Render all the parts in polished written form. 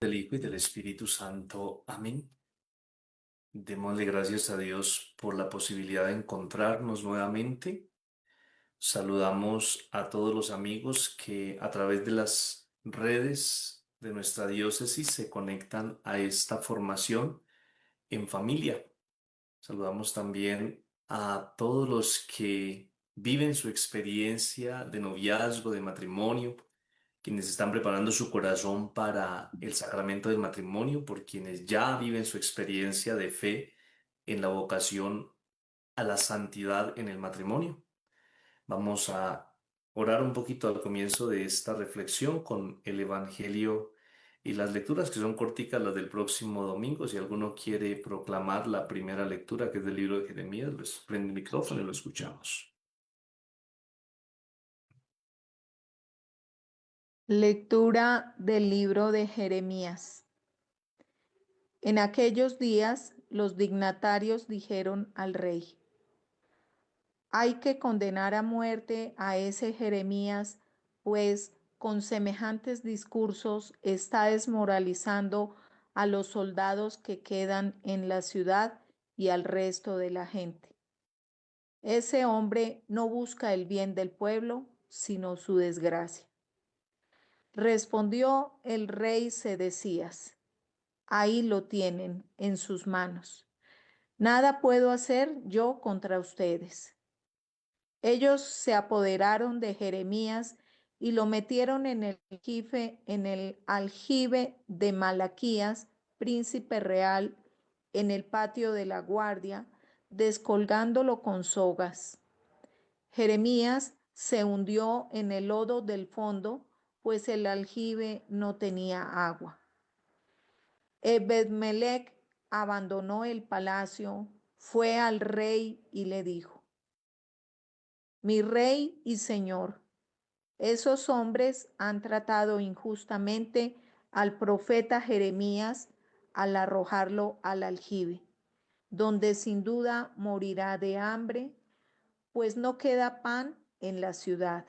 Del Hijo y del Espíritu Santo. Amén. Démosle gracias a Dios por la posibilidad de encontrarnos nuevamente. Saludamos a todos los amigos que a través de las redes de nuestra diócesis se conectan a esta formación en familia. Saludamos también a todos los que viven su experiencia de noviazgo, de matrimonio, quienes están preparando su corazón para el sacramento del matrimonio, por quienes ya viven su experiencia de fe en la vocación a la santidad en el matrimonio. Vamos a orar un poquito al comienzo de esta reflexión con el Evangelio y las lecturas que son corticas, las del próximo domingo. Si alguno quiere proclamar la primera lectura, que es del libro de Jeremías, pues prende el micrófono y lo escuchamos. Lectura del libro de Jeremías. En aquellos días los dignatarios dijeron al rey: hay que condenar a muerte a ese Jeremías, pues con semejantes discursos está desmoralizando a los soldados que quedan en la ciudad y al resto de la gente. Ese hombre no busca el bien del pueblo, sino su desgracia. Respondió el rey Sedecías: ahí lo tienen en sus manos. Nada puedo hacer yo contra ustedes. Ellos se apoderaron de Jeremías y lo metieron en el aljibe de Malaquías, príncipe real, en el patio de la guardia, descolgándolo con sogas. Jeremías se hundió en el lodo del fondo, pues el aljibe no tenía agua. Ebed-melech abandonó el palacio, fue al rey y le dijo: mi rey y señor, esos hombres han tratado injustamente al profeta Jeremías al arrojarlo al aljibe, donde sin duda morirá de hambre, pues no queda pan en la ciudad.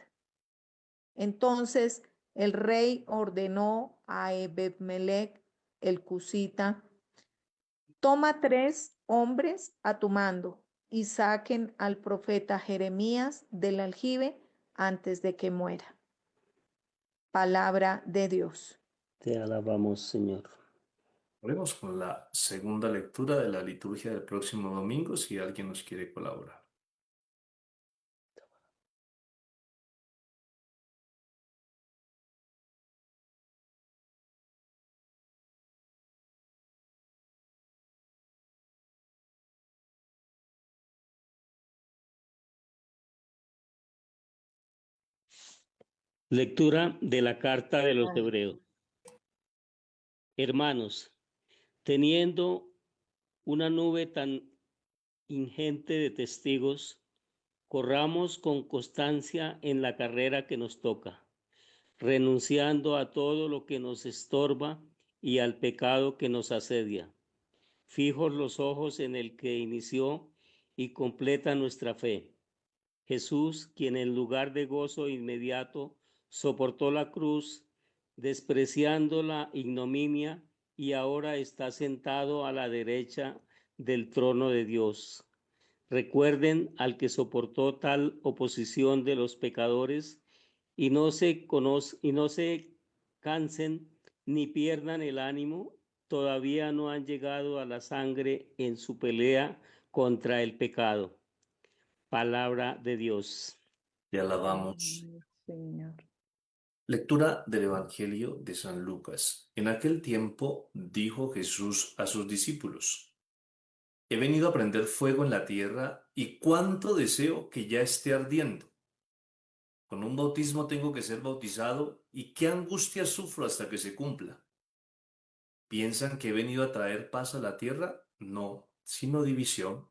Entonces el rey ordenó a Ebed-melech el cusita: toma 3 hombres a tu mando y saquen al profeta Jeremías del aljibe antes de que muera. Palabra de Dios. Te alabamos, Señor. Oremos con la segunda lectura de la liturgia del próximo domingo, si alguien nos quiere colaborar. Lectura de la carta de los Hebreos. Hermanos, teniendo una nube tan ingente de testigos, corramos con constancia en la carrera que nos toca, renunciando a todo lo que nos estorba y al pecado que nos asedia. Fijos los ojos en el que inició y completa nuestra fe, Jesús, quien en lugar de gozo inmediato soportó la cruz, despreciando la ignominia, y ahora está sentado a la derecha del trono de Dios. Recuerden al que soportó tal oposición de los pecadores y no se cansen ni pierdan el ánimo. Todavía no han llegado a la sangre en su pelea contra el pecado. Palabra de Dios. Te alabamos. Señor. Lectura del Evangelio de San Lucas. En aquel tiempo dijo Jesús a sus discípulos: he venido a prender fuego en la tierra y cuánto deseo que ya esté ardiendo. Con un bautismo tengo que ser bautizado y qué angustia sufro hasta que se cumpla. ¿Piensan que he venido a traer paz a la tierra? No, sino división.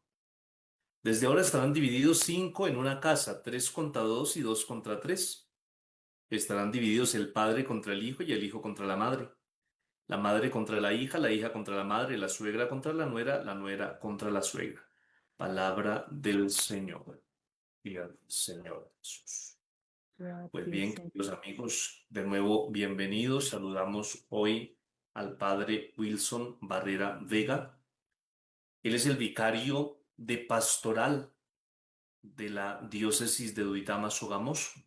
Desde ahora estarán divididos 5 en una casa, 3 contra 2 y 2 contra 3. Estarán divididos el padre contra el hijo y el hijo contra la madre contra la hija contra la madre, la suegra contra la nuera contra la suegra. Palabra del Señor. Y al Señor Jesús. A Pues ti, bien, Señor. queridos amigos, de nuevo bienvenidos. Saludamos hoy al padre Wilson Barrera Vega. Él es el vicario de pastoral de la diócesis de Duitama-Sogamoso.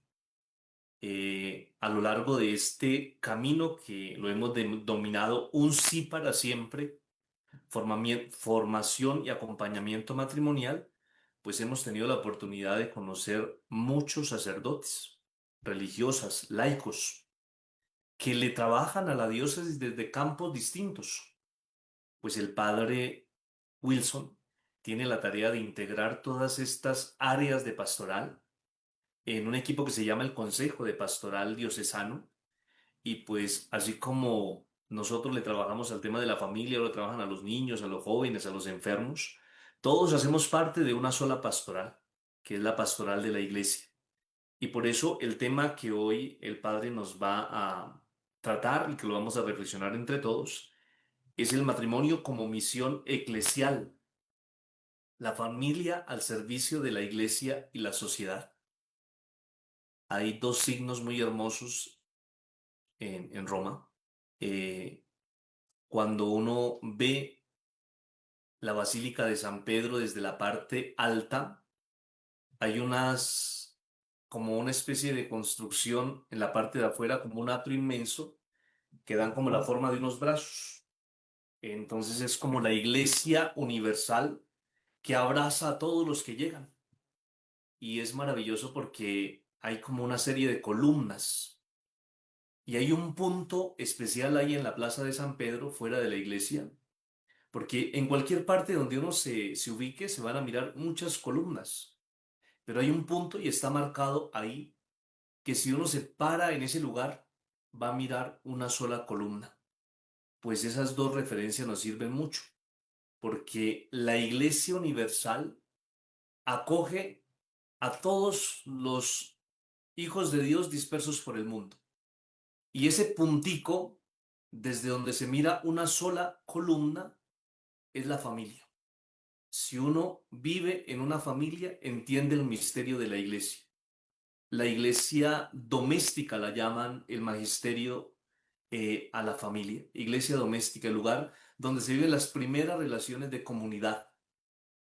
A lo largo de este camino que lo hemos denominado un sí para siempre, formación y acompañamiento matrimonial, pues hemos tenido la oportunidad de conocer muchos sacerdotes, religiosas, laicos, que le trabajan a la diócesis desde campos distintos. Pues el padre Wilson tiene la tarea de integrar todas estas áreas de pastoral en un equipo que se llama el Consejo de Pastoral Diocesano. Y pues así como nosotros le trabajamos al tema de la familia, lo trabajan a los niños, a los jóvenes, a los enfermos, todos hacemos parte de una sola pastoral, que es la pastoral de la iglesia. Y por eso el tema que hoy el Padre nos va a tratar y que lo vamos a reflexionar entre todos es el matrimonio como misión eclesial, la familia al servicio de la iglesia y la sociedad. Hay dos signos muy hermosos en Roma. Cuando uno ve la Basílica de San Pedro desde la parte alta, hay como una especie de construcción en la parte de afuera, como un atrio inmenso, que dan como la forma de unos brazos. Entonces es como la iglesia universal que abraza a todos los que llegan. Y es maravilloso porque hay como una serie de columnas. Y hay un punto especial ahí en la Plaza de San Pedro, fuera de la iglesia, porque en cualquier parte donde uno se ubique se van a mirar muchas columnas. Pero hay un punto y está marcado ahí que si uno se para en ese lugar, va a mirar una sola columna. Pues esas dos referencias nos sirven mucho, porque la Iglesia Universal acoge a todos los hijos de Dios dispersos por el mundo. Y ese puntico, desde donde se mira una sola columna, es la familia. Si uno vive en una familia, entiende el misterio de la iglesia. La iglesia doméstica la llaman el magisterio a la familia. Iglesia doméstica, el lugar donde se viven las primeras relaciones de comunidad.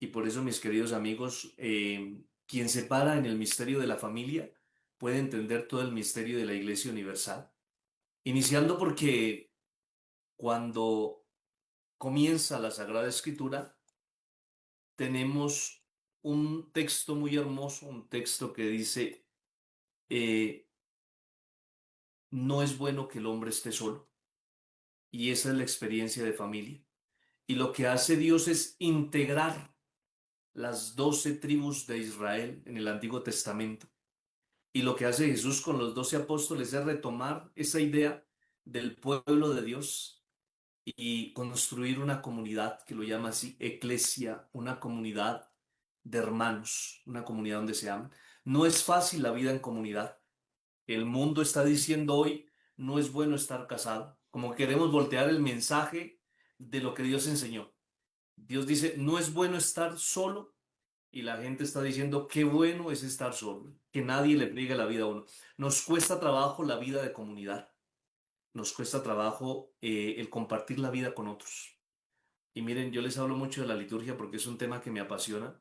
Y por eso, mis queridos amigos, quien se para en el misterio de la familia puede entender todo el misterio de la Iglesia Universal. Iniciando porque cuando comienza la Sagrada Escritura, tenemos un texto muy hermoso, un texto que dice, no es bueno que el hombre esté solo. Y esa es la experiencia de familia. Y lo que hace Dios es integrar las 12 tribus de Israel en el Antiguo Testamento. Y lo que hace Jesús con los 12 apóstoles es retomar esa idea del pueblo de Dios y construir una comunidad que lo llama así, eclesia, una comunidad de hermanos, una comunidad donde se aman. No es fácil la vida en comunidad. El mundo está diciendo hoy, no es bueno estar casado, como queremos voltear el mensaje de lo que Dios enseñó. Dios dice, no es bueno estar solo y la gente está diciendo, qué bueno es estar solo, que nadie le friegue la vida a uno. Nos cuesta trabajo la vida de comunidad, nos cuesta trabajo el compartir la vida con otros. Y miren, yo les hablo mucho de la liturgia porque es un tema que me apasiona.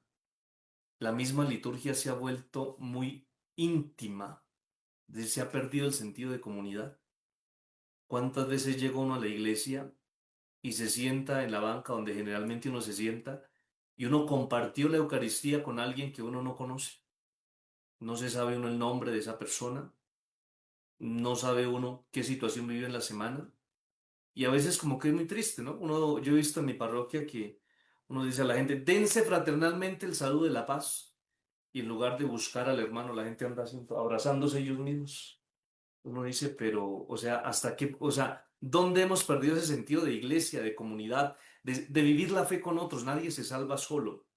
La misma liturgia se ha vuelto muy íntima, se ha perdido el sentido de comunidad. ¿Cuántas veces llega uno a la iglesia y se sienta en la banca donde generalmente uno se sienta y uno compartió la Eucaristía con alguien que uno no conoce? No se sabe uno el nombre de esa persona, no sabe uno qué situación vive en la semana y a veces como que es muy triste, ¿no? Yo he visto en mi parroquia que uno dice a la gente, dense fraternalmente el saludo de la paz y en lugar de buscar al hermano, la gente anda abrazándose ellos mismos. Uno dice, pero, o sea, ¿hasta qué, o sea, dónde hemos perdido ese sentido de iglesia, de comunidad, de vivir la fe con otros? Nadie se salva solo.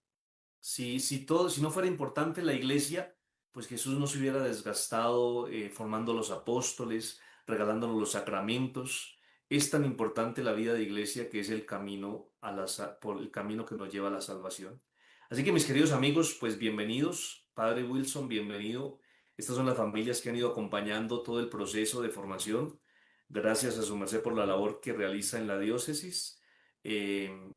Si no fuera importante la iglesia, pues Jesús no se hubiera desgastado formando los apóstoles, regalándonos los sacramentos. Es tan importante la vida de iglesia que es el camino por el camino que nos lleva a la salvación. Así que mis queridos amigos, pues bienvenidos. Padre Wilson, bienvenido. Estas son las familias que han ido acompañando todo el proceso de formación. Gracias a su merced por la labor que realiza en la diócesis.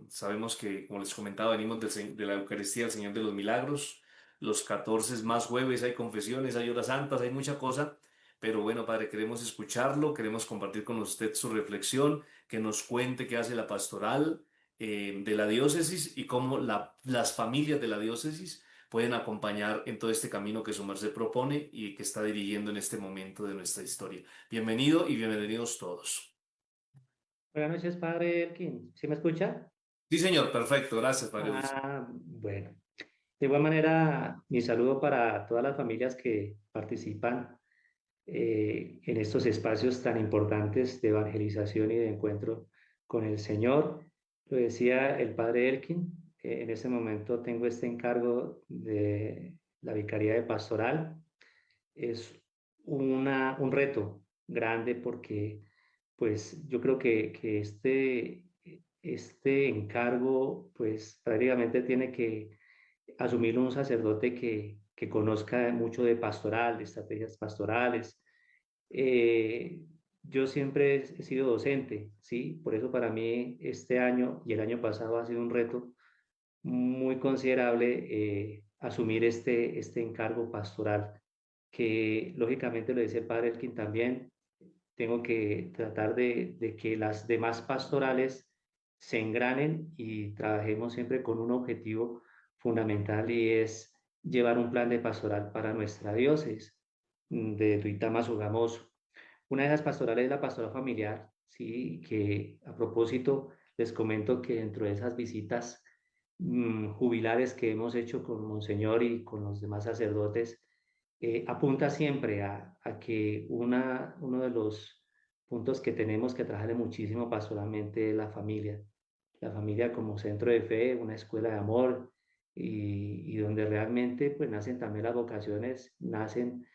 Sabemos que, como les comentaba, venimos de la Eucaristía del Señor de los Milagros. Los 14 más jueves hay confesiones, hay horas santas, hay mucha cosa. Pero bueno, Padre, queremos escucharlo, queremos compartir con usted su reflexión, que nos cuente qué hace la pastoral de la diócesis y cómo las familias de la diócesis pueden acompañar en todo este camino que su merced propone y que está dirigiendo en este momento de nuestra historia. Bienvenido y bienvenidos todos. Buenas noches, padre Elkin. ¿Sí me escucha? Sí, señor, perfecto, gracias, Padre Wilson. Bueno. De igual manera, mi saludo para todas las familias que participan en estos espacios tan importantes de evangelización y de encuentro con el Señor. Lo decía el padre Elkin, en este momento tengo este encargo de la Vicaría de Pastoral. Es un reto grande porque pues yo creo que este encargo pues prácticamente tiene que asumirlo un sacerdote que conozca mucho de pastoral, de estrategias pastorales. Eh, yo siempre he sido docente, ¿sí? Por eso para mí este año y el año pasado ha sido un reto muy considerable asumir este encargo pastoral, que lógicamente lo decía el padre Elkin también, tengo que tratar de que las demás pastorales se engranen y trabajemos siempre con un objetivo fundamental y es llevar un plan de pastoral para nuestra diócesis de Duitama Sogamoso. Una de esas pastorales es la pastoral familiar, sí, que a propósito les comento que dentro de esas visitas jubilares que hemos hecho con Monseñor y con los demás sacerdotes, apunta siempre a que uno de los puntos que tenemos que trabajar muchísimo pastoralmente es la familia como centro de fe, una escuela de amor y donde realmente pues nacen también las vocaciones, nacen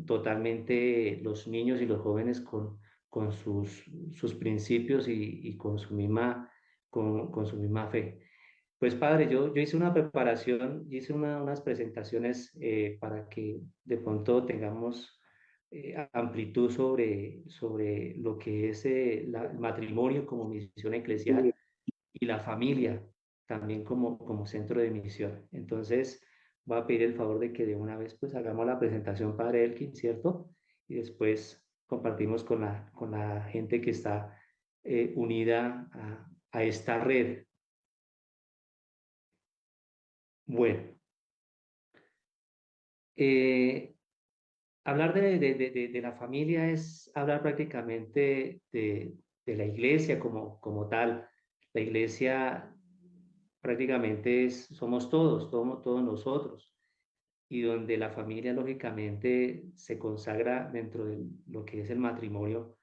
totalmente los niños y los jóvenes con sus principios y con su misma fe. Pues padre, yo hice una preparación, hice unas presentaciones para que de pronto tengamos amplitud sobre lo que es el matrimonio como misión eclesial y la familia también como centro de misión. Entonces, voy a pedir el favor de que de una vez pues hagamos la presentación, padre Elkin, ¿cierto? Y después compartimos con la gente que está unida a esta red. Bueno, eh, hablar de la familia es hablar prácticamente de la iglesia como tal. La iglesia prácticamente somos todos nosotros, y donde la familia lógicamente se consagra dentro de lo que es el matrimonio.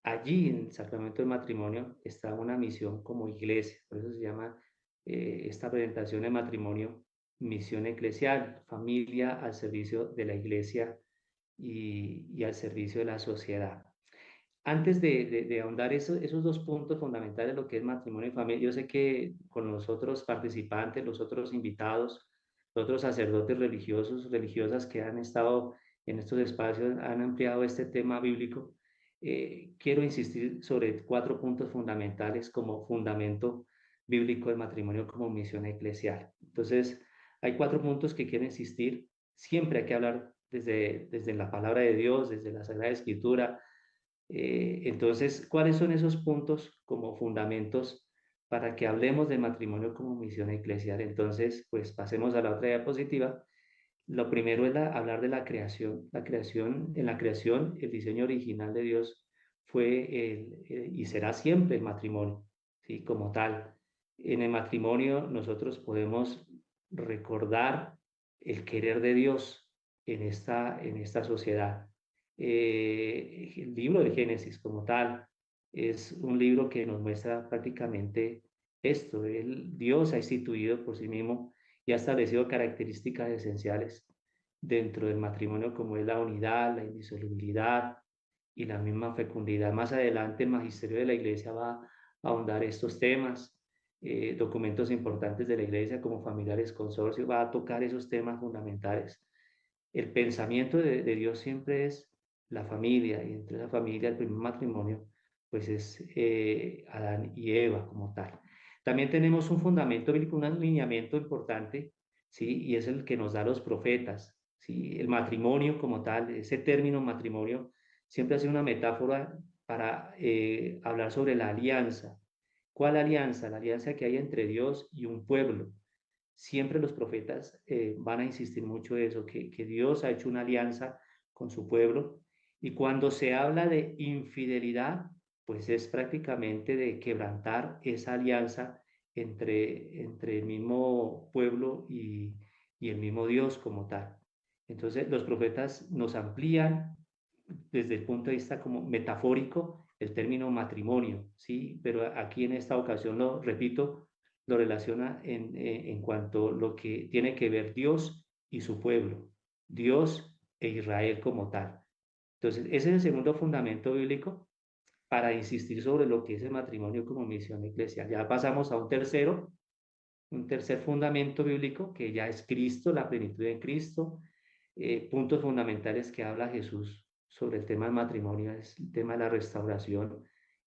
Allí en el sacramento del matrimonio está una misión como iglesia, por eso se llama esta presentación de matrimonio misión eclesial, familia al servicio de la iglesia y al servicio de la sociedad. Antes de ahondar esos dos puntos fundamentales, lo que es matrimonio y familia, yo sé que con los otros participantes, los otros invitados, los otros sacerdotes religiosos, religiosas que han estado en estos espacios, han ampliado este tema bíblico. Quiero insistir sobre 4 puntos fundamentales como fundamento bíblico del matrimonio como misión eclesial. Entonces, hay 4 puntos que quiero insistir. Siempre hay que hablar desde la palabra de Dios, desde la Sagrada Escritura. Entonces, ¿cuáles son esos puntos como fundamentos para que hablemos de matrimonio como misión eclesial? Entonces, pues pasemos a la otra diapositiva. Lo primero es hablar de la creación. En la creación, el diseño original de Dios fue y será siempre el matrimonio, ¿sí? Como tal. En el matrimonio nosotros podemos recordar el querer de Dios en esta sociedad. El libro de Génesis como tal es un libro que nos muestra prácticamente esto. Dios ha instituido por sí mismo y ha establecido características esenciales dentro del matrimonio como es la unidad, la indisolubilidad y la misma fecundidad. Más adelante el magisterio de la iglesia va a ahondar estos temas. Documentos importantes de la iglesia como Familiares Consorcio va a tocar esos temas fundamentales. El pensamiento de Dios siempre es la familia, y entre la familia el primer matrimonio, pues es Adán y Eva como tal. También tenemos un fundamento bíblico, un alineamiento importante, ¿sí? Y es el que nos da los profetas, ¿sí? El matrimonio como tal, ese término matrimonio siempre ha sido una metáfora para hablar sobre la alianza. ¿Cuál alianza? La alianza que hay entre Dios y un pueblo. Siempre los profetas van a insistir mucho en eso, que Dios ha hecho una alianza con su pueblo, y cuando se habla de infidelidad, pues es prácticamente de quebrantar esa alianza entre el mismo pueblo y el mismo Dios como tal. Entonces los profetas nos amplían desde el punto de vista como metafórico el término matrimonio, ¿sí? Pero aquí en esta ocasión, lo repito, lo relaciona en cuanto a lo que tiene que ver Dios y su pueblo, Dios e Israel como tal. Entonces, ese es el segundo fundamento bíblico para insistir sobre lo que es el matrimonio como misión eclesial. Ya pasamos a un tercer fundamento bíblico que ya es Cristo, la plenitud de Cristo, puntos fundamentales que habla Jesús sobre el tema del matrimonio, es el tema de la restauración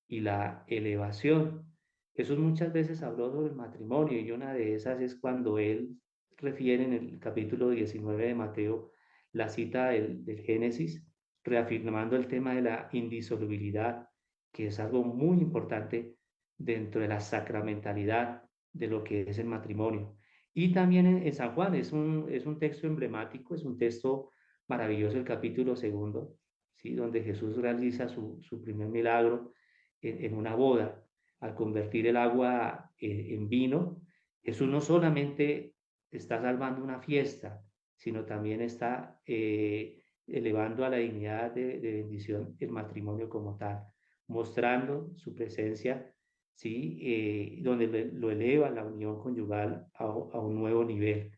y la elevación. Jesús muchas veces habló sobre el matrimonio, y una de esas es cuando él refiere en el capítulo 19 de Mateo la cita del Génesis, reafirmando el tema de la indisolubilidad, que es algo muy importante dentro de la sacramentalidad de lo que es el matrimonio. Y también en San Juan es un texto emblemático, es un texto maravilloso, el capítulo segundo, ¿sí? Donde Jesús realiza su primer milagro en una boda, al convertir el agua en vino. Jesús no solamente está salvando una fiesta, sino también está elevando a la dignidad de bendición el matrimonio como tal, mostrando su presencia, ¿sí? Donde lo eleva la unión conyugal a un nuevo nivel.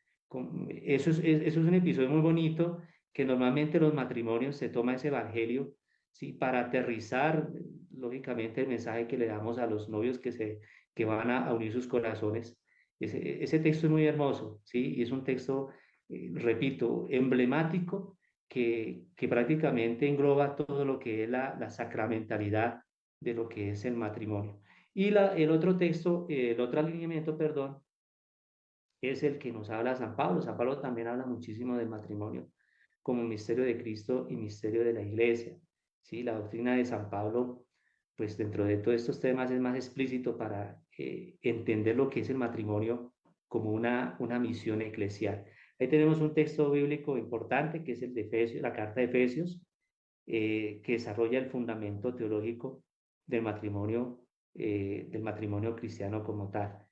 Eso es un episodio muy bonito, que normalmente los matrimonios se toma ese evangelio, ¿sí? Para aterrizar, lógicamente, el mensaje que le damos a los novios que van a unir sus corazones. Ese texto es muy hermoso, ¿sí? Y es un texto, repito, emblemático, que prácticamente engloba todo lo que es la sacramentalidad de lo que es el matrimonio. Y el otro texto, el otro alineamiento, perdón, es el que nos habla San Pablo. San Pablo también habla muchísimo del matrimonio como misterio de Cristo y misterio de la Iglesia. ¿Sí? La doctrina de San Pablo, pues dentro de todos estos temas es más explícito para entender lo que es el matrimonio como una misión eclesial. Ahí tenemos un texto bíblico importante, que es el de Efesios, la carta de Efesios, que desarrolla el fundamento teológico del matrimonio cristiano como tal.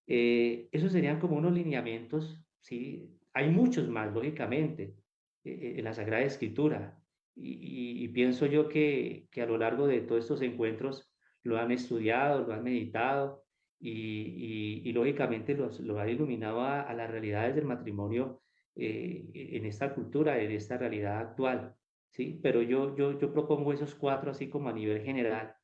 Esos serían como unos lineamientos, ¿sí? Hay muchos más, lógicamente, en la Sagrada Escritura, y pienso yo que a lo largo de todos estos encuentros lo han estudiado, lo han meditado, y lógicamente lo han iluminado a las realidades del matrimonio en esta cultura, en esta realidad actual, ¿sí? Pero yo propongo esos cuatro así como a nivel general,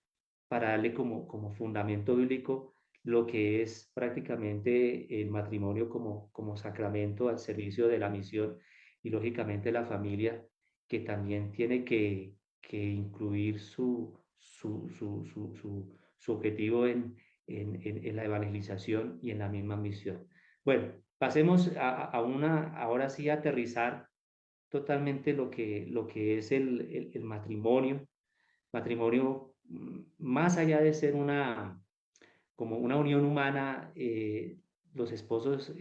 para darle como fundamento bíblico lo que es prácticamente el matrimonio como sacramento al servicio de la misión, y lógicamente la familia, que también tiene que incluir su objetivo en la evangelización y en la misma misión. Bueno, pasemos ahora sí a aterrizar totalmente lo que es el matrimonio. Matrimonio, más allá de ser como una unión humana, los esposos,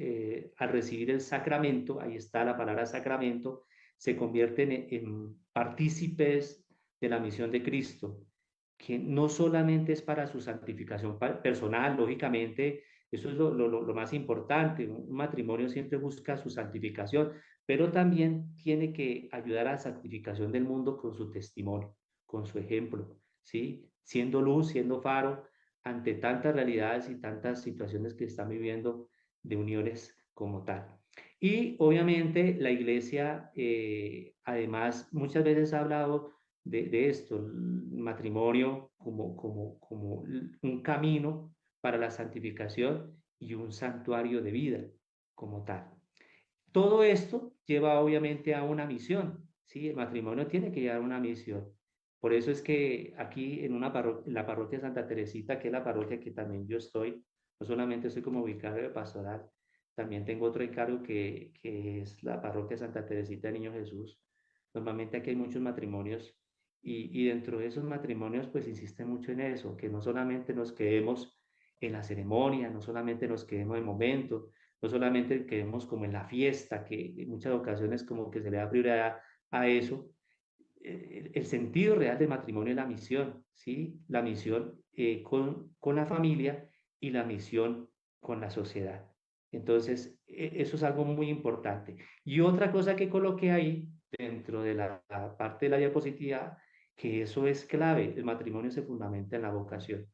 al recibir el sacramento, ahí está la palabra sacramento, se convierten en partícipes de la misión de Cristo, que no solamente es para su santificación personal, lógicamente, eso es lo más importante. Un matrimonio siempre busca su santificación, pero también tiene que ayudar a la santificación del mundo con su testimonio, con su ejemplo, ¿sí? Siendo luz, siendo faro ante tantas realidades y tantas situaciones que están viviendo de uniones como tal. Y obviamente la iglesia, además, muchas veces ha hablado de esto, el matrimonio como un camino para la santificación y un santuario de vida como tal. Todo esto lleva obviamente a una misión, ¿sí? El matrimonio tiene que llevar una misión. Por eso es que aquí en en la parroquia Santa Teresita, que es la parroquia que también yo estoy, no solamente estoy como vicario de pastoral, también tengo otro encargo que es la parroquia Santa Teresita de Niño Jesús. Normalmente aquí hay muchos matrimonios y dentro de esos matrimonios pues insiste mucho en eso, que no solamente nos quedemos en la ceremonia, no solamente nos quedemos en el momento, no solamente quedemos como en la fiesta, que en muchas ocasiones como que se le da prioridad a eso. El sentido real del matrimonio es la misión, ¿sí? La misión con la familia y la misión con la sociedad. Entonces, eso es algo muy importante. Y otra cosa que coloqué ahí dentro de la parte de la diapositiva, que eso es clave, el matrimonio se fundamenta en la vocación.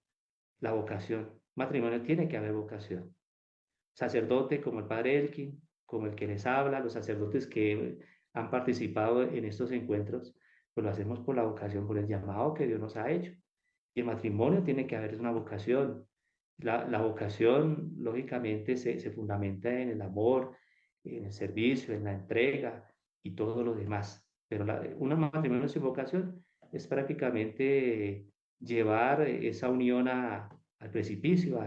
La vocación, matrimonio tiene que haber vocación. Sacerdote como el padre Elkin, como el que les habla, los sacerdotes que han participado en estos encuentros, pues lo hacemos por la vocación, por el llamado que Dios nos ha hecho. Y el matrimonio tiene que haber una vocación. La vocación, lógicamente, se fundamenta en el amor, en el servicio, en la entrega y todo lo demás. Pero un matrimonio sin vocación es prácticamente llevar esa unión al precipicio,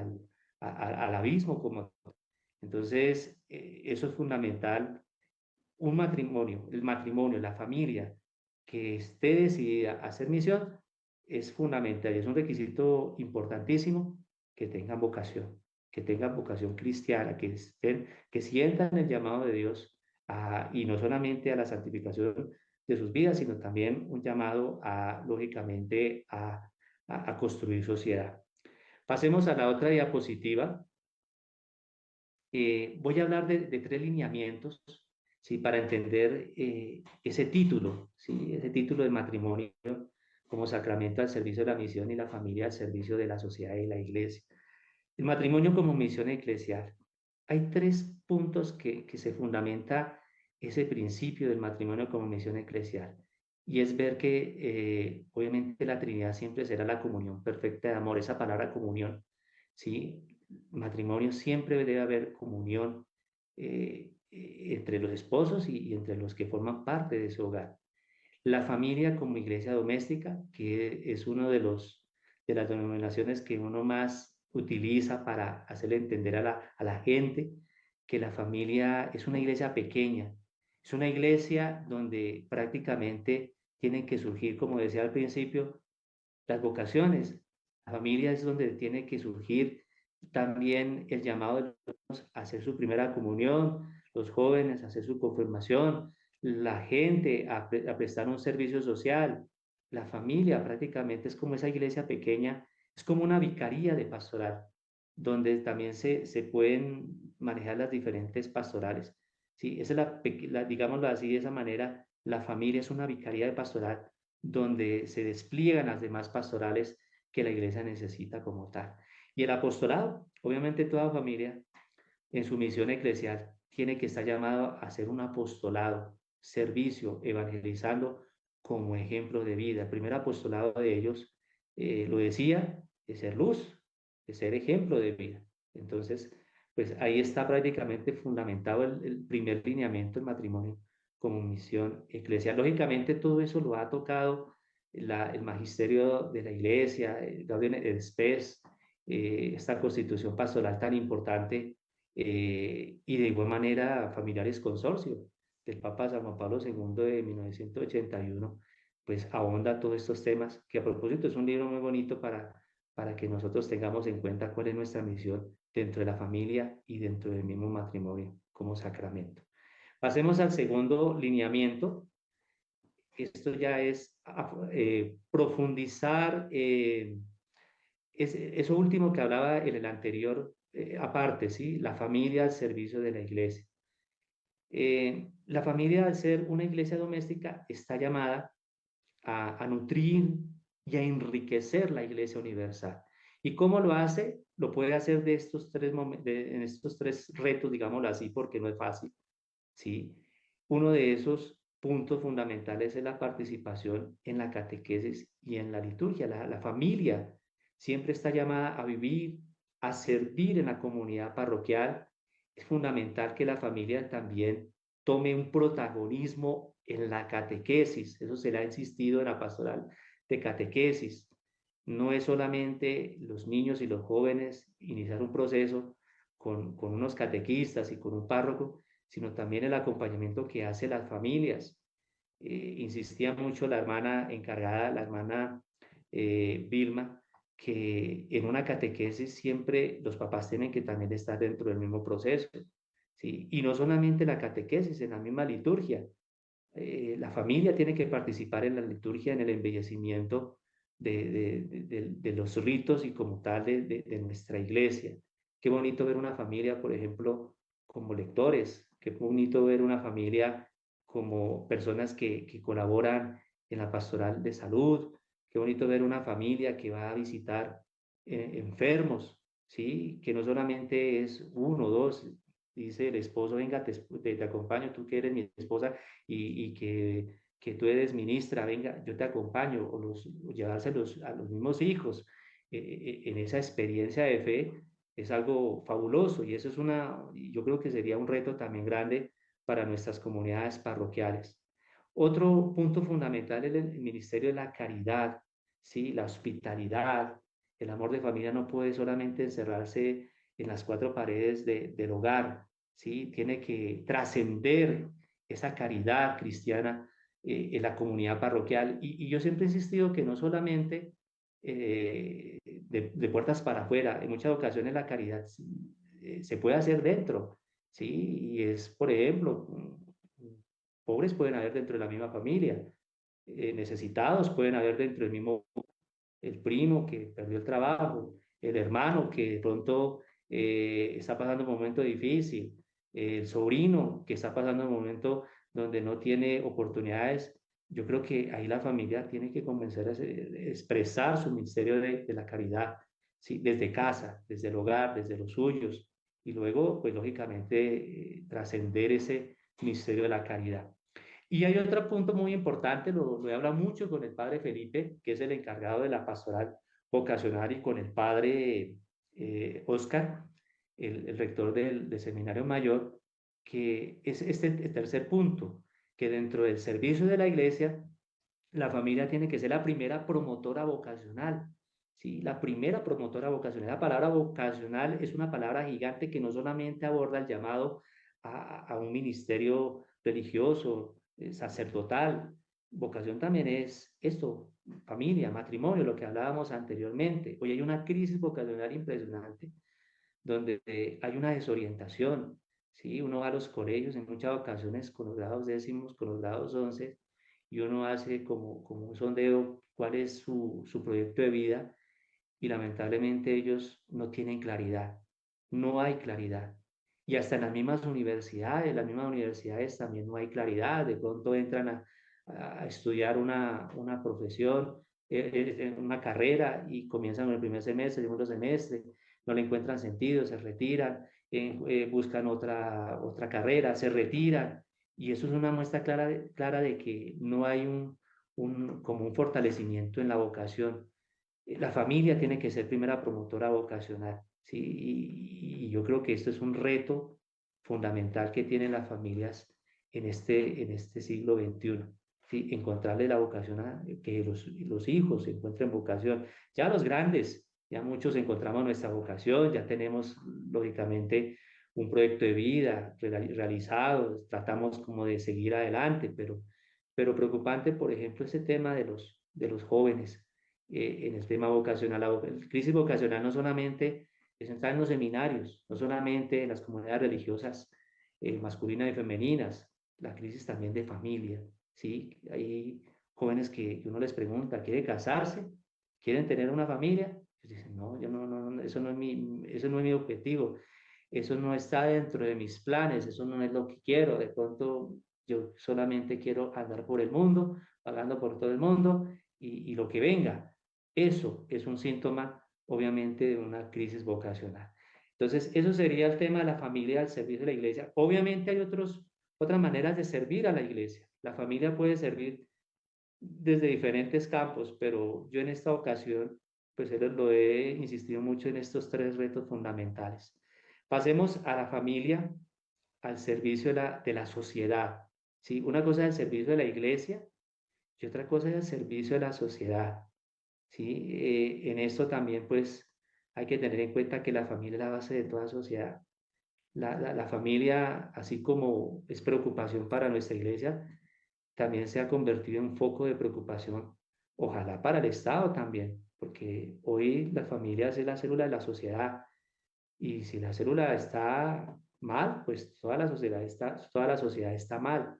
al abismo, como entonces, eso es fundamental. El matrimonio, la familia que esté decidida a hacer misión es fundamental y es un requisito importantísimo que tengan vocación cristiana, que sientan el llamado de Dios y no solamente a la santificación de sus vidas, sino también un llamado lógicamente, a construir sociedad. Pasemos a la otra diapositiva. Voy a hablar de tres lineamientos, ¿sí? Para entender ese título, ¿sí? Ese título de matrimonio como sacramento al servicio de la misión y la familia al servicio de la sociedad y la iglesia. El matrimonio como misión eclesial. Hay tres puntos que se fundamenta ese principio del matrimonio como misión eclesial. Y es ver que obviamente la Trinidad siempre será la comunión perfecta de amor. Esa palabra comunión, ¿sí? Matrimonio siempre debe haber comunión entre los esposos y entre los que forman parte de su hogar. La familia como iglesia doméstica, que es uno de las denominaciones que uno más utiliza para hacerle entender a la gente que la familia es una iglesia pequeña, es una iglesia donde prácticamente tienen que surgir, como decía al principio, las vocaciones. La familia es donde tiene que surgir también el llamado de los niños a hacer su primera comunión, los jóvenes a hacer su confirmación, la gente a prestar un servicio social. La familia prácticamente es como esa iglesia pequeña, es como una vicaría de pastoral, donde también se pueden manejar las diferentes pastorales. Sí, esa es digámoslo así, de esa manera, la familia es una vicaría de pastoral donde se despliegan las demás pastorales que la iglesia necesita como tal. Y el apostolado, obviamente toda familia en su misión eclesial tiene que estar llamado a hacer un apostolado, servicio, evangelizando como ejemplo de vida. El primer apostolado de ellos, lo decía, de ser luz, de ser ejemplo de vida. Entonces, pues ahí está prácticamente fundamentado el primer lineamiento del matrimonio como misión eclesial. Lógicamente todo eso lo ha tocado el magisterio de la iglesia, Gaudium et Spes, esta constitución pastoral tan importante y de igual manera Familiares Consorcio del Papa San Juan Pablo II de 1981, pues ahonda todos estos temas, que a propósito es un libro muy bonito para que nosotros tengamos en cuenta cuál es nuestra misión dentro de la familia y dentro del mismo matrimonio como sacramento. Pasemos al segundo lineamiento. Esto ya es profundizar eso último que hablaba en el anterior, aparte, ¿sí? La familia al servicio de la iglesia. La familia, al ser una iglesia doméstica, está llamada a nutrir y a enriquecer la iglesia universal. ¿Y cómo lo hace? Lo puede hacer en estos tres retos, digámoslo así, porque no es fácil, ¿sí? Uno de esos puntos fundamentales es la participación en la catequesis y en la liturgia. La familia siempre está llamada a vivir, a servir en la comunidad parroquial. Es fundamental que la familia también tome un protagonismo en la catequesis. Eso se le ha insistido en la pastoral de catequesis. No es solamente los niños y los jóvenes iniciar un proceso con unos catequistas y con un párroco, sino también el acompañamiento que hace las familias. Insistía mucho la hermana encargada, la hermana Vilma, que en una catequesis siempre los papás tienen que también estar dentro del mismo proceso, ¿sí? Y no solamente la catequesis, en la misma liturgia. La familia tiene que participar en la liturgia, en el embellecimiento de los ritos y como tal de nuestra iglesia. Qué bonito ver una familia, por ejemplo, como lectores, qué bonito ver una familia como personas que colaboran en la pastoral de salud, qué bonito ver una familia que va a visitar enfermos, ¿sí? Que no solamente es uno o dos, dice el esposo, venga, te acompaño, tú que eres mi esposa y que tú eres ministra, venga, yo te acompaño, o llevárselos a los mismos hijos. En esa experiencia de fe es algo fabuloso y eso es yo creo que sería un reto también grande para nuestras comunidades parroquiales. Otro punto fundamental es el ministerio de la caridad, ¿sí? La hospitalidad. El amor de familia no puede solamente encerrarse en las cuatro paredes del hogar, ¿sí? Tiene que trascender esa caridad cristiana en la comunidad parroquial. Y yo siempre he insistido que no solamente de puertas para afuera, en muchas ocasiones la caridad se puede hacer dentro, ¿sí? Y es, por ejemplo, pobres pueden haber dentro de la misma familia, necesitados pueden haber dentro del mismo, el primo que perdió el trabajo, el hermano que de pronto está pasando un momento difícil, el sobrino que está pasando un momento donde no tiene oportunidades. Yo creo que ahí la familia tiene que comenzar a expresar su ministerio de la caridad, ¿sí? Desde casa, desde el hogar, desde los suyos, y luego, pues lógicamente, trascender ese ministerio de la caridad. Y hay otro punto muy importante, lo he hablado mucho con el padre Felipe, que es el encargado de la pastoral vocacional, y con el padre Oscar, el rector del seminario mayor, que es este tercer punto, que dentro del servicio de la iglesia, la familia tiene que ser la primera promotora vocacional. Sí, la primera promotora vocacional. La palabra vocacional es una palabra gigante que no solamente aborda el llamado a un ministerio religioso, sacerdotal. Vocación también es esto, familia, matrimonio, lo que hablábamos anteriormente. Hoy hay una crisis vocacional impresionante donde hay una desorientación. ¿Sí? Uno va a los colegios en muchas ocasiones con los grados décimos, con los grados 11, y uno hace como un sondeo cuál es su proyecto de vida, y lamentablemente ellos no tienen claridad, no hay claridad. Y hasta en las mismas universidades también no hay claridad. De pronto entran a estudiar una profesión, una carrera, y comienzan en el primer semestre, segundo semestre, no le encuentran sentido, se retiran, buscan otra carrera, se retiran. Y eso es una muestra clara de que no hay como un fortalecimiento en la vocación. La familia tiene que ser primera promotora vocacional, ¿sí? Y yo creo que esto es un reto fundamental que tienen las familias en este siglo XXI, ¿sí? Encontrarle la vocación que los hijos encuentren vocación. Ya los grandes, ya muchos encontramos nuestra vocación, ya tenemos lógicamente un proyecto de vida realizado, tratamos como de seguir adelante, pero preocupante, por ejemplo, este tema de los jóvenes en el tema vocacional. La crisis vocacional no solamente está en los seminarios, no solamente en las comunidades religiosas masculinas y femeninas, la crisis también de familia, ¿sí? Hay jóvenes que uno les pregunta, ¿quiere casarse? ¿Quieren tener una familia? Ellos dicen, no, yo no, eso no es mi objetivo, eso no está dentro de mis planes, eso no es lo que quiero. De pronto yo solamente quiero andar por el mundo, pagando por todo el mundo y lo que venga. Eso es un síntoma, obviamente, de una crisis vocacional. Entonces, eso sería el tema de la familia al servicio de la iglesia. Obviamente hay otras maneras de servir a la iglesia. La familia puede servir desde diferentes campos, pero yo en esta ocasión, pues lo he insistido mucho en estos tres retos fundamentales. Pasemos a la familia al servicio de la sociedad. ¿sí? Una cosa es el servicio de la iglesia y otra cosa es el servicio de la sociedad, ¿sí? En esto también, pues, hay que tener en cuenta que la familia es la base de toda sociedad. La familia, así como es preocupación para nuestra iglesia, también se ha convertido en foco de preocupación, ojalá para el Estado también, porque hoy la familia es la célula de la sociedad y si la célula está mal, pues toda la sociedad está mal.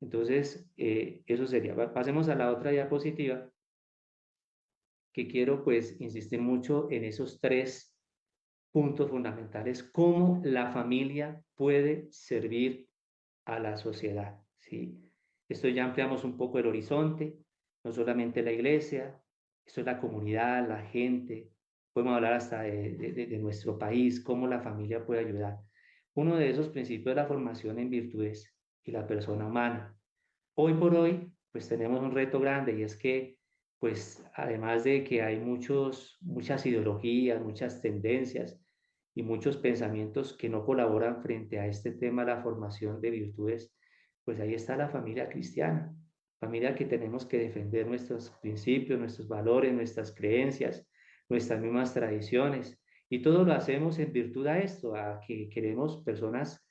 Entonces, eso sería. Pasemos a la otra diapositiva, que quiero pues insistir mucho en esos tres puntos fundamentales, cómo la familia puede servir a la sociedad, ¿sí? Esto ya ampliamos un poco el horizonte, no solamente la iglesia, esto es la comunidad, la gente, podemos hablar hasta de nuestro país, cómo la familia puede ayudar. Uno de esos principios es la formación en virtudes y la persona humana. Hoy por hoy, pues tenemos un reto grande y es que, pues además de que hay muchas ideologías, muchas tendencias y muchos pensamientos que no colaboran frente a este tema de la formación de virtudes, pues ahí está la familia cristiana, familia que tenemos que defender nuestros principios, nuestros valores, nuestras creencias, nuestras mismas tradiciones. Y todo lo hacemos en virtud a esto, a que queremos personas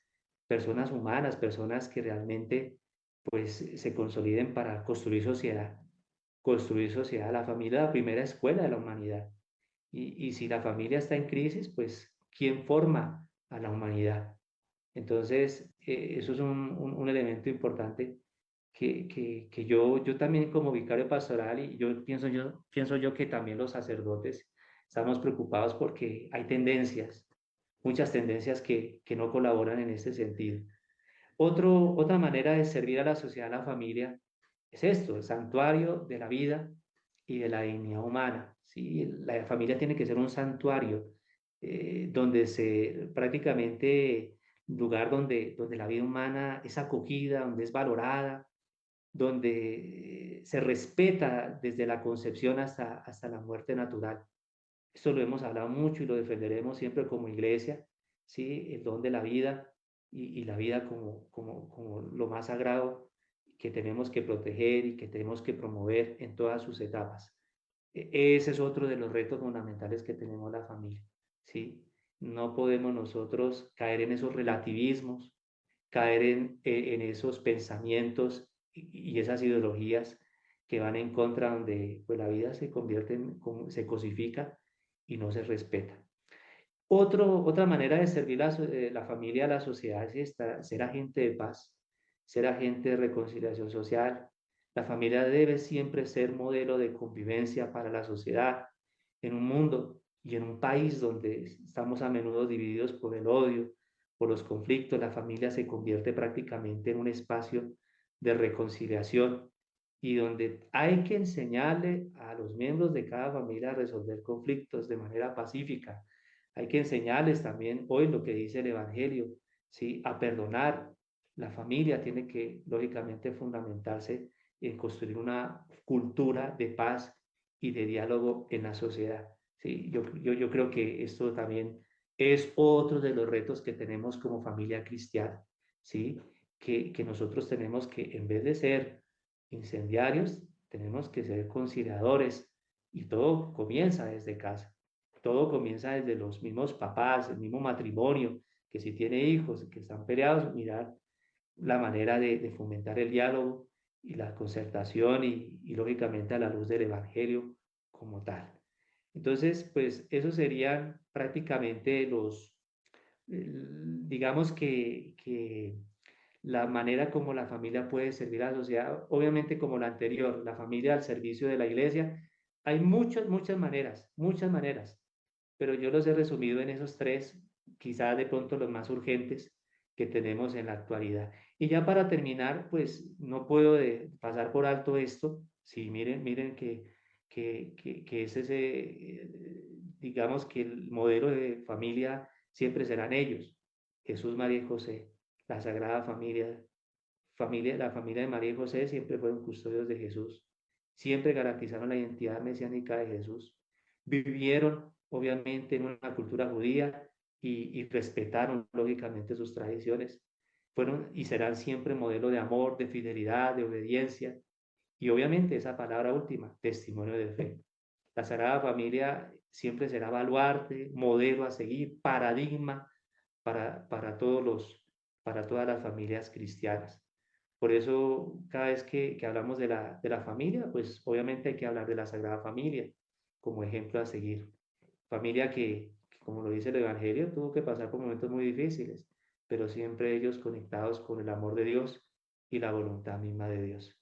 humanas, personas que realmente pues se consoliden para construir sociedad. Construir sociedad. La familia es la primera escuela de la humanidad. Y si la familia está en crisis, pues ¿quién forma a la humanidad? Entonces, eso es un elemento importante que yo también como vicario pastoral y pienso yo que también los sacerdotes estamos preocupados porque hay tendencias, muchas tendencias que no colaboran en este sentido. Otra manera de servir a la sociedad, a la familia, es esto, el santuario de la vida y de la dignidad humana. ¿Sí? La familia tiene que ser un santuario donde se prácticamente lugar donde la vida humana es acogida, donde es valorada, donde se respeta desde la concepción hasta la muerte natural. Esto lo hemos hablado mucho y lo defenderemos siempre como iglesia, ¿sí? El don de la vida y la vida como lo más sagrado que tenemos que proteger y que tenemos que promover en todas sus etapas. Ese es otro de los retos fundamentales que tenemos la familia, ¿sí? No podemos nosotros caer en esos relativismos, caer en esos pensamientos y esas ideologías que van en contra donde pues, la vida se convierte se cosifica y no se respeta. Otra manera de servir la familia a la sociedad es ser agente de paz, ser agente de reconciliación social. La familia debe siempre ser modelo de convivencia para la sociedad en un mundo y en un país donde estamos a menudo divididos por el odio, por los conflictos. La familia se convierte prácticamente en un espacio de reconciliación y donde hay que enseñarle a los miembros de cada familia a resolver conflictos de manera pacífica. Hay que enseñarles también hoy lo que dice el Evangelio, ¿sí? A perdonar. La familia tiene que, lógicamente, fundamentarse en construir una cultura de paz y de diálogo en la sociedad. ¿Sí? Yo creo que esto también es otro de los retos que tenemos como familia cristiana, ¿sí? Que nosotros tenemos que, en vez de ser incendiarios, tenemos que ser conciliadores y todo comienza desde casa. Todo comienza desde los mismos papás, el mismo matrimonio, que si tiene hijos que están peleados, mirar la manera de fomentar el diálogo y la concertación y lógicamente a la luz del Evangelio como tal. Entonces, pues esos serían prácticamente digamos que la manera como la familia puede servir a la sociedad, obviamente como la anterior, la familia al servicio de la iglesia, hay muchas maneras, pero yo los he resumido en esos tres, quizás de pronto los más urgentes que tenemos en la actualidad. Y ya para terminar, pues no puedo pasar por alto esto. Sí, miren que es ese, digamos que el modelo de familia siempre serán ellos, Jesús, María y José, la Sagrada la familia de María y José siempre fueron custodios de Jesús, siempre garantizaron la identidad mesiánica de Jesús, vivieron obviamente en una cultura judía y respetaron lógicamente sus tradiciones. fueron y serán siempre modelo de amor, de fidelidad, de obediencia y obviamente esa palabra última, testimonio de fe. La Sagrada Familia siempre será baluarte, modelo a seguir, paradigma para para todas las familias cristianas. Por eso, cada vez que hablamos de la familia, pues obviamente hay que hablar de la Sagrada Familia como ejemplo a seguir. Familia que, como lo dice el Evangelio, tuvo que pasar por momentos muy difíciles, pero siempre ellos conectados con el amor de Dios y la voluntad misma de Dios.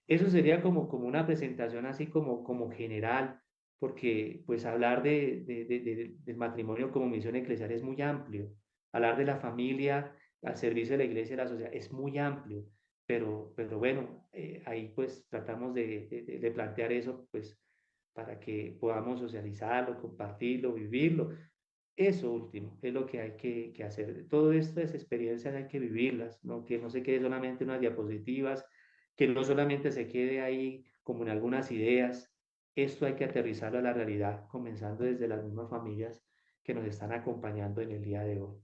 Eso sería como una presentación así como general, porque pues hablar del matrimonio como misión eclesial es muy amplio. Hablar de la familia al servicio de la iglesia y la sociedad es muy amplio, pero bueno, ahí pues tratamos de plantear eso pues para que podamos socializarlo, compartirlo, vivirlo. Eso último es lo que hay que hacer. Todo estas experiencias hay que vivirlas, ¿no? Que no se quede solamente en unas diapositivas, que no solamente se quede ahí como en algunas ideas. Esto hay que aterrizarlo a la realidad, comenzando desde las mismas familias que nos están acompañando en el día de hoy.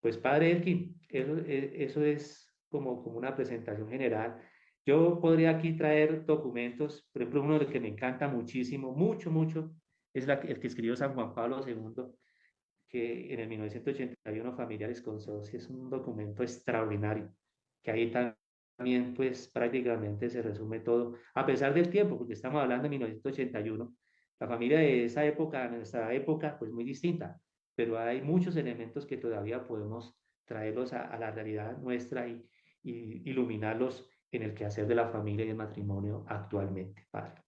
Pues padre Elkin, eso es como una presentación general. Yo podría aquí traer documentos, por ejemplo, uno que me encanta muchísimo, mucho, es el que escribió San Juan Pablo II, que en el 1981 Familiares Consorcio es un documento extraordinario, que ahí también pues prácticamente se resume todo, a pesar del tiempo, porque estamos hablando de 1981, la familia de esa época, nuestra época, pues muy distinta, pero hay muchos elementos que todavía podemos traerlos a la realidad nuestra y iluminarlos en el quehacer de la familia y el matrimonio actualmente, padre.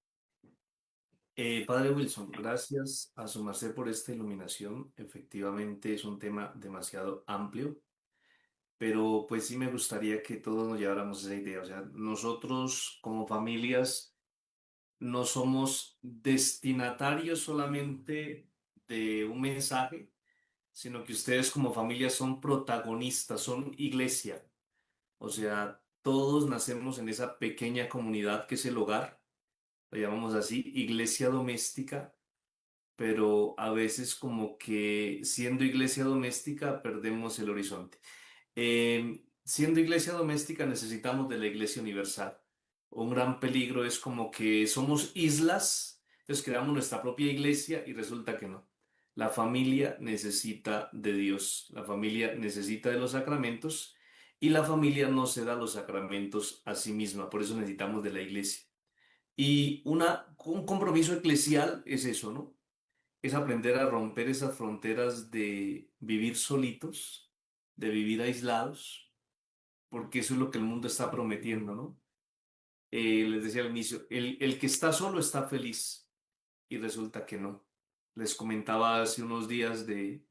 Padre Wilson, gracias a su merced por esta iluminación. Efectivamente es un tema demasiado amplio, pero pues sí me gustaría que todos nos lleváramos esa idea. O sea, nosotros como familias no somos destinatarios solamente de un mensaje, sino que ustedes como familia son protagonistas, son iglesia. O sea, todos nacemos en esa pequeña comunidad que es el hogar, lo llamamos así, iglesia doméstica, pero a veces como que siendo iglesia doméstica perdemos el horizonte. Siendo iglesia doméstica necesitamos de la iglesia universal. Un gran peligro es como que somos islas, entonces creamos nuestra propia iglesia y resulta que no. La familia necesita de Dios, la familia necesita de los sacramentos y la familia no se da los sacramentos a sí misma, por eso necesitamos de la iglesia. Y un compromiso eclesial es eso, ¿no? Es aprender a romper esas fronteras de vivir solitos, de vivir aislados, porque eso es lo que el mundo está prometiendo, ¿no? Les decía al inicio, el que está solo está feliz y resulta que no. Les comentaba hace unos días de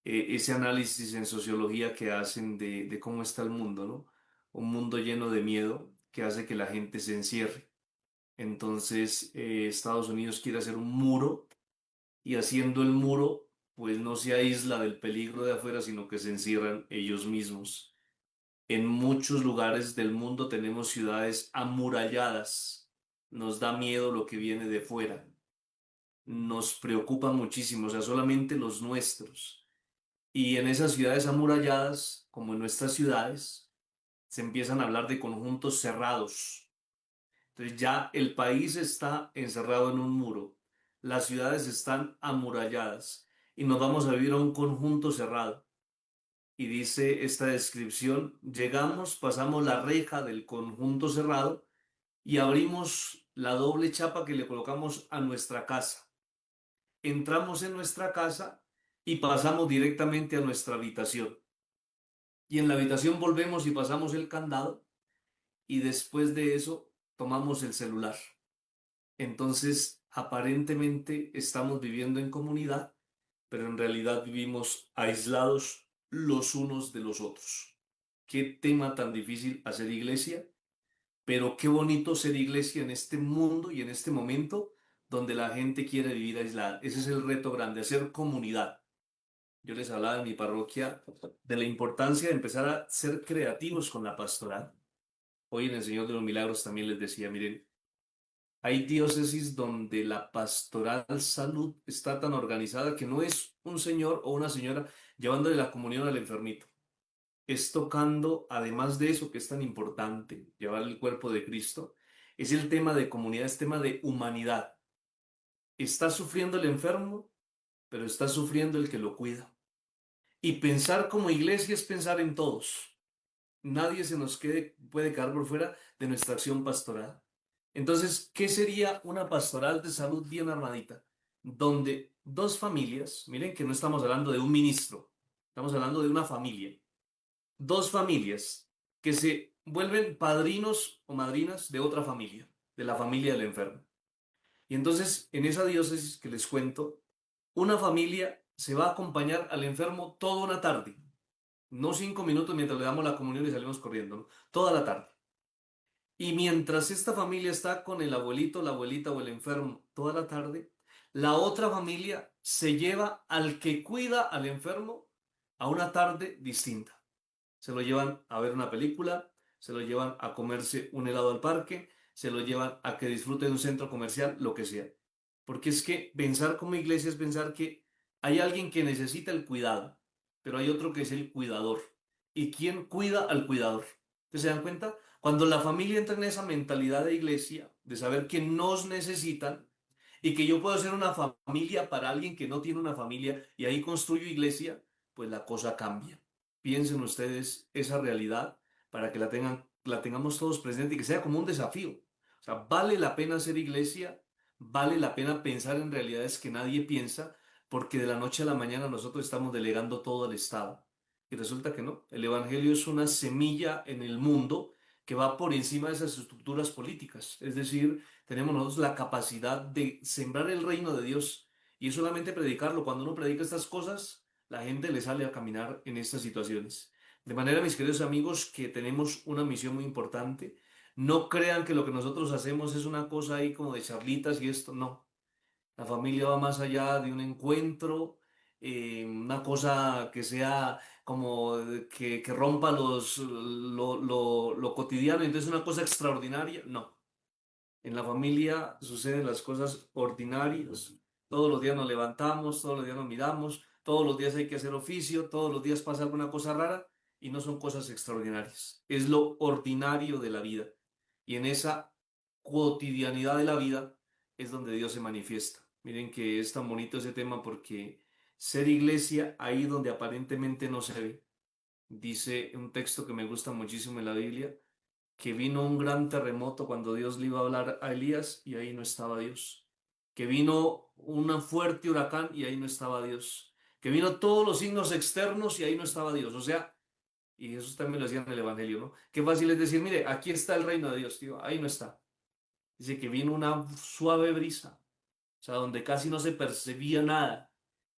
ese análisis en sociología que hacen de cómo está el mundo, ¿no? Un mundo lleno de miedo que hace que la gente se encierre. Entonces, Estados Unidos quiere hacer un muro y haciendo el muro, pues no se aísla del peligro de afuera, sino que se encierran ellos mismos. En muchos lugares del mundo tenemos ciudades amuralladas. Nos da miedo lo que viene de fuera. Nos preocupa muchísimo, o sea, solamente los nuestros. Y en esas ciudades amuralladas, como en nuestras ciudades, se empiezan a hablar de conjuntos cerrados. Entonces ya el país está encerrado en un muro, las ciudades están amuralladas y nos vamos a vivir a un conjunto cerrado. Y dice esta descripción, llegamos, pasamos la reja del conjunto cerrado y abrimos la doble chapa que le colocamos a nuestra casa. Entramos en nuestra casa y pasamos directamente a nuestra habitación. Y en la habitación volvemos y pasamos el candado y después de eso tomamos el celular. Entonces, aparentemente estamos viviendo en comunidad, pero en realidad vivimos aislados los unos de los otros. Qué tema tan difícil hacer iglesia, pero qué bonito ser iglesia en este mundo y en este momento donde la gente quiere vivir aislada. Ese es el reto grande, hacer comunidad. Yo les hablaba en mi parroquia de la importancia de empezar a ser creativos con la pastoral. Hoy en el Señor de los Milagros también les decía, miren, hay diócesis donde la pastoral salud está tan organizada que no es un señor o una señora llevándole la comunión al enfermito. es tocando, además de eso que es tan importante, llevar el cuerpo de Cristo, es el tema de comunidad, es tema de humanidad. Está sufriendo el enfermo, pero está sufriendo el que lo cuida. Y pensar como iglesia es pensar en todos. Nadie se nos puede quedar por fuera de nuestra acción pastoral. Entonces, ¿qué sería una pastoral de salud bien armadita? Donde dos familias, miren que no estamos hablando de un ministro, estamos hablando de una familia, dos familias que se vuelven padrinos o madrinas de otra familia, de la familia del enfermo. Y entonces, en esa diócesis que les cuento, una familia se va a acompañar al enfermo toda una tarde, no 5 minutos mientras le damos la comunión y salimos corriendo, ¿no? Toda la tarde. Y mientras esta familia está con el abuelito, la abuelita o el enfermo toda la tarde, la otra familia se lleva al que cuida al enfermo a una tarde distinta. Se lo llevan a ver una película, se lo llevan a comerse un helado al parque, se lo llevan a que disfrute de un centro comercial, lo que sea. Porque es que pensar como iglesia es pensar que hay alguien que necesita el cuidado, pero hay otro que es el cuidador. ¿Y quién cuida al cuidador? ¿Ustedes se dan cuenta? Cuando la familia entra en esa mentalidad de iglesia, de saber que nos necesitan y que yo puedo ser una familia para alguien que no tiene una familia y ahí construyo iglesia, pues la cosa cambia. Piensen ustedes esa realidad para que la tengamos todos presente y que sea como un desafío. O sea, vale la pena ser iglesia, vale la pena pensar en realidades que nadie piensa, porque de la noche a la mañana nosotros estamos delegando todo al Estado. Y resulta que no. El Evangelio es una semilla en el mundo que va por encima de esas estructuras políticas. Es decir, tenemos nosotros la capacidad de sembrar el reino de Dios y es solamente predicarlo. Cuando uno predica estas cosas, la gente le sale a caminar en estas situaciones. De manera, mis queridos amigos, que tenemos una misión muy importante. No crean que lo que nosotros hacemos es una cosa ahí como de charlitas y esto, no. La familia va más allá de un encuentro, una cosa que sea como que rompa lo cotidiano, entonces una cosa extraordinaria, no. En la familia suceden las cosas ordinarias. Todos los días nos levantamos, todos los días nos miramos, todos los días hay que hacer oficio, todos los días pasa alguna cosa rara y no son cosas extraordinarias. Es lo ordinario de la vida. Y en esa cotidianidad de la vida es donde Dios se manifiesta. Miren que es tan bonito ese tema porque ser iglesia ahí donde aparentemente no se ve. Dice un texto que me gusta muchísimo en la Biblia que vino un gran terremoto cuando Dios le iba a hablar a Elías y ahí no estaba Dios. Que vino un fuerte huracán y ahí no estaba Dios. Que vino todos los signos externos y ahí no estaba Dios. O sea, y eso también lo decía en el Evangelio, ¿no? Qué fácil es decir, mire, aquí está el reino de Dios, tío, ahí no está. Dice que vino una suave brisa, o sea, donde casi no se percibía nada.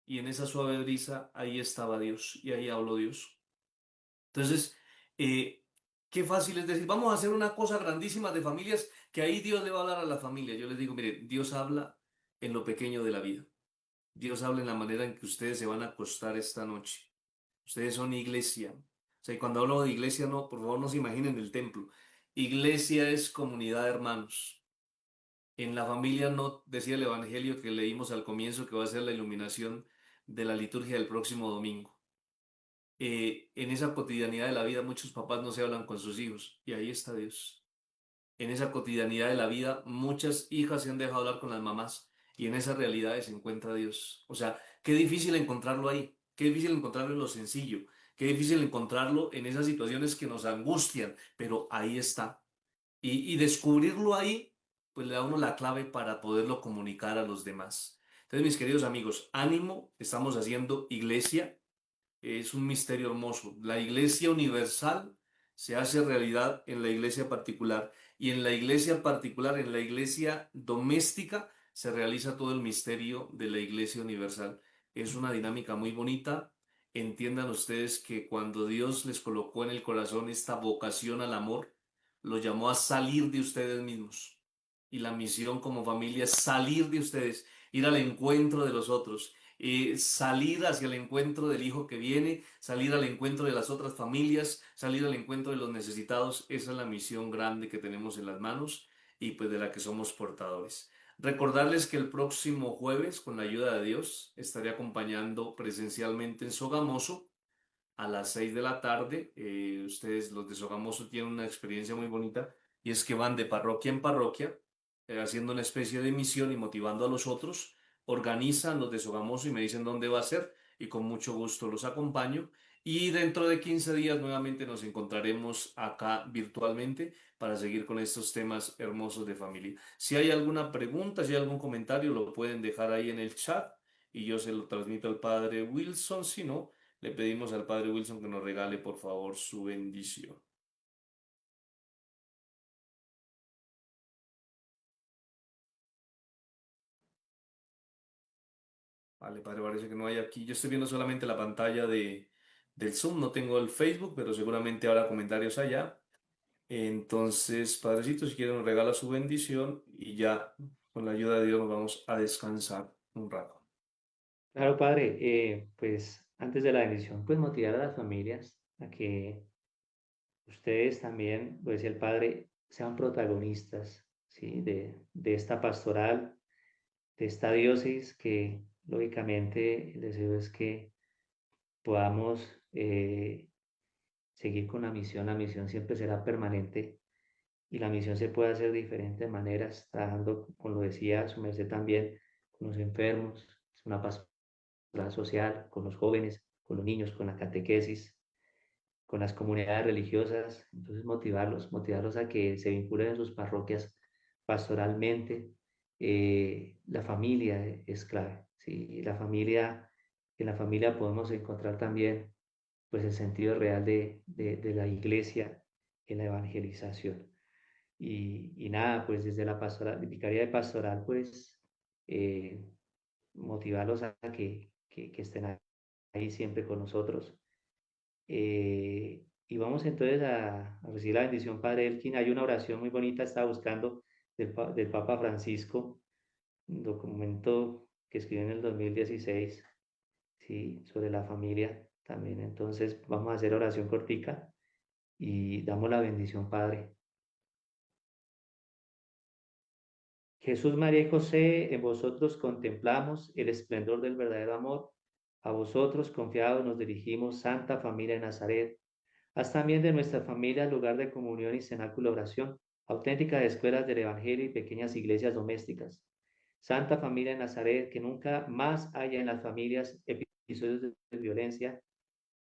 Y en esa suave brisa, ahí estaba Dios y ahí habló Dios. Entonces, qué fácil es decir, vamos a hacer una cosa grandísima de familias, que ahí Dios le va a hablar a la familia. Yo les digo, mire, Dios habla en lo pequeño de la vida. Dios habla en la manera en que ustedes se van a acostar esta noche. Ustedes son iglesia. O sea, y cuando hablo de iglesia, no, por favor, no se imaginen el templo. Iglesia es comunidad de hermanos. En la familia no decía el evangelio que leímos al comienzo que va a ser la iluminación de la liturgia del próximo domingo. En esa cotidianidad de la vida muchos papás no se hablan con sus hijos y ahí está Dios. En esa cotidianidad de la vida muchas hijas se han dejado hablar con las mamás y en esas realidades se encuentra Dios. O sea, qué difícil encontrarlo ahí, qué difícil encontrarlo en lo sencillo, qué difícil encontrarlo en esas situaciones que nos angustian, pero ahí está. Y descubrirlo ahí, pues le da a uno la clave para poderlo comunicar a los demás. Entonces, mis queridos amigos, ánimo, estamos haciendo iglesia. Es un misterio hermoso. La iglesia universal se hace realidad en la iglesia particular y en la iglesia particular, en la iglesia doméstica, se realiza todo el misterio de la iglesia universal. Es una dinámica muy bonita. Entiendan ustedes que cuando Dios les colocó en el corazón esta vocación al amor, lo llamó a salir de ustedes mismos. Y la misión como familia es salir de ustedes, ir al encuentro de los otros, salir hacia el encuentro del hijo que viene, salir al encuentro de las otras familias, salir al encuentro de los necesitados. Esa es la misión grande que tenemos en las manos y pues de la que somos portadores. Recordarles que el próximo jueves, con la ayuda de Dios, estaré acompañando presencialmente en Sogamoso a las 6 de la tarde. Ustedes, los de Sogamoso, tienen una experiencia muy bonita y es que van de parroquia en parroquia, haciendo una especie de misión y motivando a los otros. Organizan los de Sogamoso y me dicen dónde va a ser y con mucho gusto los acompaño. Y dentro de 15 días nuevamente nos encontraremos acá virtualmente para seguir con estos temas hermosos de familia. Si hay alguna pregunta, si hay algún comentario, lo pueden dejar ahí en el chat y yo se lo transmito al padre Wilson. Si no, le pedimos al padre Wilson que nos regale, por favor, su bendición. Vale, padre, parece que no hay aquí. Yo estoy viendo solamente la pantalla del Zoom, no tengo el Facebook, pero seguramente habrá comentarios allá. Entonces, padrecito, si quiere nos regala su bendición y ya con la ayuda de Dios nos vamos a descansar un rato. Claro, padre, pues antes de la bendición, pues motivar a las familias a que ustedes también, lo decía el padre, sean protagonistas, ¿sí? De esta pastoral, de esta diócesis, que lógicamente el deseo es que podamos seguir con la misión siempre será permanente y la misión se puede hacer de diferentes maneras, trabajando, como lo decía su merced también, con los enfermos, es una pastoral social, con los jóvenes, con los niños, con la catequesis, con las comunidades religiosas, entonces motivarlos a que se vinculen en sus parroquias pastoralmente. La familia es clave, ¿sí? En la familia podemos encontrar también pues el sentido real de la iglesia en la evangelización. Y nada, pues desde la pastoral, de Vicaría de Pastoral, pues eh, motivarlos a que estén ahí siempre con nosotros. Y vamos entonces a recibir la bendición, Padre Elkin. Hay una oración muy bonita, estaba buscando del Papa Francisco, un documento que escribió en el 2016, sí, sobre la familia también. Entonces vamos a hacer oración cortica y damos la bendición, Padre. Jesús, María y José, en vosotros contemplamos el esplendor del verdadero amor. A vosotros, confiados, nos dirigimos, Santa Familia de Nazaret. Haz también de nuestra familia lugar de comunión y cenáculo de oración, auténticas escuelas del Evangelio y pequeñas iglesias domésticas. Santa Familia de Nazaret, que nunca más haya en las familias episodios de violencia,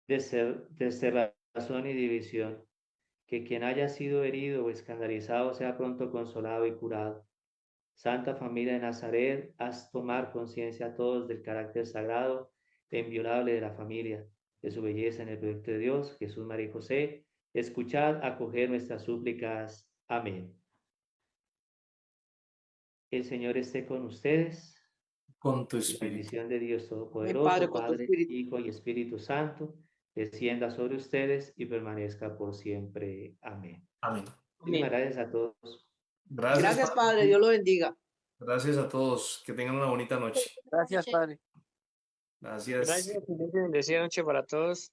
desterrazón y división. Que quien haya sido herido o escandalizado sea pronto consolado y curado. Santa Familia de Nazaret, haz tomar conciencia a todos del carácter sagrado e inviolable de la familia, de su belleza en el proyecto de Dios, Jesús, María y José. Escuchad, acoger nuestras súplicas. Amén. El Señor esté con ustedes. Con tu La espíritu. bendición de Dios Mi Padre, Todopoderoso, con tu Padre, espíritu. Hijo y Espíritu Santo, descienda sobre ustedes y permanezca por siempre. Amén. Amén. Muchísimas Amén. gracias a todos. Gracias, Gracias, padre. Padre. Dios lo bendiga. Gracias a todos. Que tengan una bonita noche. Gracias, Padre. Gracias. Gracias, excelente bendecida noche para todos.